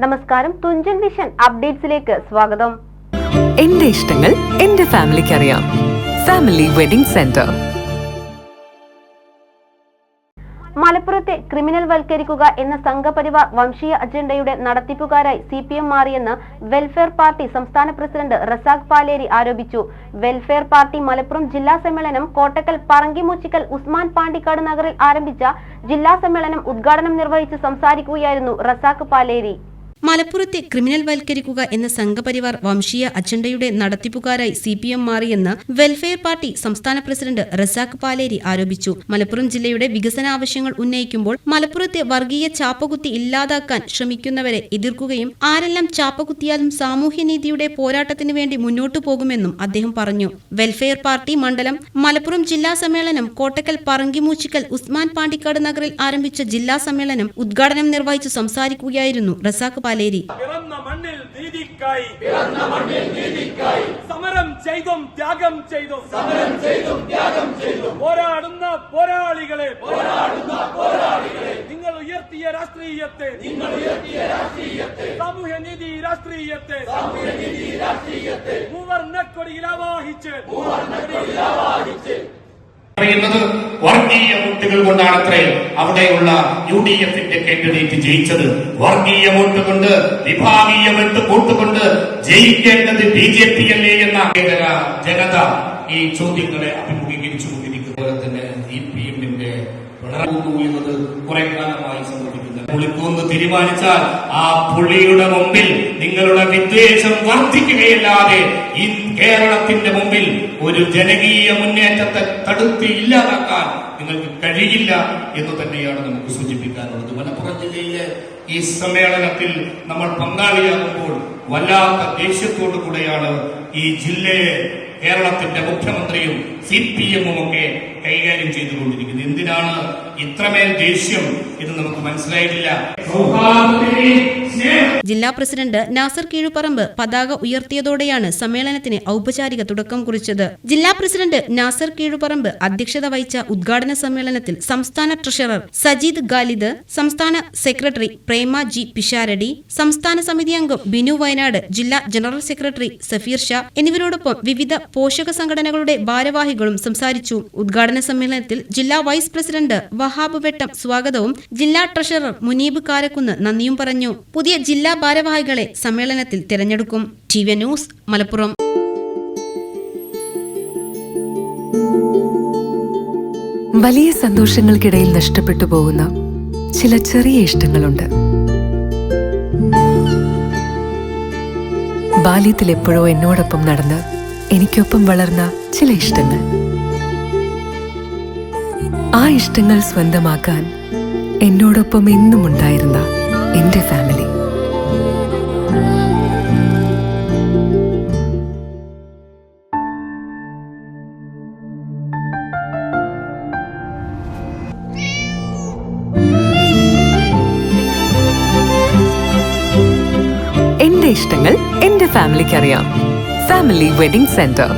നമസ്കാരം, തുഞ്ചൻ വിഷൻ അപ്ഡേറ്റ്സിലേക്ക് സ്വാഗതം. എന്റെ ഇഷ്ടങ്ങൾ എന്റെ ഫാമിലിക്ക് അറിയാം. Family wedding centre. മലപ്പുറത്തെ ക്രിമിനൽ വൽക്കരിക്കുക എന്ന സംഘപരിവാർ വംശീയ അജണ്ടയുടെ നടത്തിപ്പുകാരായി CPM മാറിയെന്ന് വെൽഫെയർ പാർട്ടി സംസ്ഥാന പ്രസിഡന്റ് റസാഖ് പാലേരി ആരോപിച്ചു. വെൽഫെയർ പാർട്ടി മലപ്പുറം ജില്ലാ സമ്മേളനം കോട്ടക്കൽ പറങ്കിമൂച്ചിക്കൽ ഉസ്മാൻ പാണ്ടിക്കാട് നഗറിൽ ആരംഭിച്ച ജില്ലാ സമ്മേളനം ഉദ്ഘാടനം നിർവഹിച്ച് സംസാരിക്കുകയായിരുന്നു റസാഖ് പാലേരി. മലപ്പുറത്തെ ക്രിമിനൽ വൽക്കരിക്കുക എന്ന സംഘപരിവാർ വംശീയ അജണ്ടയുടെ നടത്തിപ്പുകാരായി CPM മാറിയെന്ന് വെൽഫെയർ പാർട്ടി സംസ്ഥാന പ്രസിഡന്റ് റസാഖ് പാലേരി ആരോപിച്ചു. മലപ്പുറം ജില്ലയുടെ വികസനാവശ്യങ്ങൾ ഉന്നയിക്കുമ്പോൾ മലപ്പുറത്തെ വർഗീയ ചാപ്പകുത്തി ഇല്ലാതാക്കാൻ ശ്രമിക്കുന്നവരെ എതിർക്കുകയും ആരെല്ലാം ചാപ്പകുത്തിയാലും സാമൂഹ്യനീതിയുടെ പോരാട്ടത്തിന് വേണ്ടി മുന്നോട്ടു പോകുമെന്നും അദ്ദേഹം പറഞ്ഞു. വെൽഫെയർ പാർട്ടി മണ്ഡലം മലപ്പുറം ജില്ലാ സമ്മേളനം കോട്ടക്കൽ പറങ്കിമൂച്ചിക്കൽ ഉസ്മാൻ പാണ്ടിക്കാട് നഗറിൽ ആരംഭിച്ച ജില്ലാ സമ്മേളനം ഉദ്ഘാടനം നിർവഹിച്ചു സംസാരിക്കുകയായിരുന്നു റസാഖ് പാലേരി. പിറന്ന മണ്ണിൽ നീതിക്കായി സമരം ചെയ്തും ത്യാഗം ചെയ്തും പോരാടുന്ന പോരാളികളെ നിങ്ങൾ ഉയർത്തിയ രാഷ്ട്രീയത്തെ സാമൂഹ്യനീതി രാഷ്ട്രീയത്തെ മൂവർണ്ണക്കൊടിയിൽ ആവാഹിച്ച് പറയുന്നത് വർഗീയ വോട്ടുകൾ കൊണ്ടാണത്രേ അവിടെയുള്ള UDFന്റെ കാൻഡിഡേറ്റ് ജയിച്ചത്. വർഗീയ വോട്ട് കൊണ്ട്, വിഭാഗീയ വോട്ട് കൊണ്ട് ജയിക്കേണ്ടത് BJP അല്ലേ എന്ന ജനത ഈ ചോദ്യങ്ങളെ അഭിമുഖീകരിച്ചുകൊണ്ടിരിക്കുന്നത് തന്നെ CPMന്റെ എന്നത് കുറെ കാലമായി സംഭവിക്കുന്നത്. പുളിക്കൂന്ന് തീരുമാനിച്ചാൽ ആ പുള്ളിയുടെ മുമ്പിൽ നിങ്ങളുടെ വിദ്വേഷം വർദ്ധിക്കുകയല്ലാതെ ഈ കേരളത്തിന്റെ മുമ്പിൽ ഒരു ജനകീയ മുന്നേറ്റത്തെ തടുത്ത് ഇല്ലാതാക്കാൻ നിങ്ങൾക്ക് കഴിയില്ല എന്ന് തന്നെയാണ് നമുക്ക് സൂചിപ്പിക്കാനുള്ളത്. മലപ്പുറം ജില്ലയിലെ ഈ സമ്മേളനത്തിൽ നമ്മൾ പങ്കാളിയാകുമ്പോൾ വല്ലാത്ത ദേഷ്യത്തോടു കൂടെയാണ് ഈ ജില്ലയെ കേരളത്തിന്റെ മുഖ്യമന്ത്രിയും CPM-ഉം ഒക്കെ കൈകാര്യം ചെയ്തുകൊണ്ടിരിക്കുന്നത്. എന്തിനാണ് ഇത്രമേൽ ദേഷ്യം എന്ന് നമുക്ക് മനസ്സിലായിട്ടില്ല. ജില്ലാ പ്രസിഡന്റ് നാസർ കീഴുപറമ്പ് പതാക ഉയർത്തിയതോടെയാണ് സമ്മേളനത്തിന് ഔപചാരിക തുടക്കം കുറിച്ചത്. ജില്ലാ പ്രസിഡന്റ് നാസർ കീഴുപറമ്പ് അധ്യക്ഷത വഹിച്ച ഉദ്ഘാടന സമ്മേളനത്തിൽ സംസ്ഥാന ട്രഷറർ സജീദ് ഖാലിദ്, സംസ്ഥാന സെക്രട്ടറി പ്രേമ G പിഷാരടി, സംസ്ഥാന സമിതി അംഗം ബിനു വയനാട്, ജില്ലാ ജനറൽ സെക്രട്ടറി സഫീർ ഷാ എന്നിവരോടൊപ്പം വിവിധ പോഷക സംഘടനകളുടെ ഭാരവാഹികളും സംസാരിച്ചു. ഉദ്ഘാടന സമ്മേളനത്തിൽ ജില്ലാ വൈസ് പ്രസിഡന്റ് വഹാബ് വെട്ടം സ്വാഗതവും ജില്ലാ ട്രഷറർ മുനീബ് കാരക്കുന്ന് നന്ദിയും പറഞ്ഞു. പുതിയ ജില്ലാ ഭാരവാഹികളെ സമ്മേളനത്തിൽ തിരഞ്ഞെടുക്കും. TV news Malappuram. വലിയ സന്തോഷങ്ങൾക്കിടയിൽ നഷ്ടപ്പെട്ടു പോകുന്ന ചില ചെറിയ ഇഷ്ടങ്ങളുണ്ട്. ബാല്യത്തിൽ എപ്പോഴോ എന്നോടൊപ്പം നടന്ന് എനിക്കൊപ്പം വളർന്ന ചില ഇഷ്ടങ്ങൾ. ആ ഇഷ്ടങ്ങൾ സ്വന്തമാക്കാൻ എന്നോടൊപ്പം എന്നും ഉണ്ടായിരുന്ന എന്റെ ഫാമിലി. എന്റെ ഇഷ്ടങ്ങൾ എന്റെ ഫാമിലിക്ക് അറിയാം. Family wedding centre.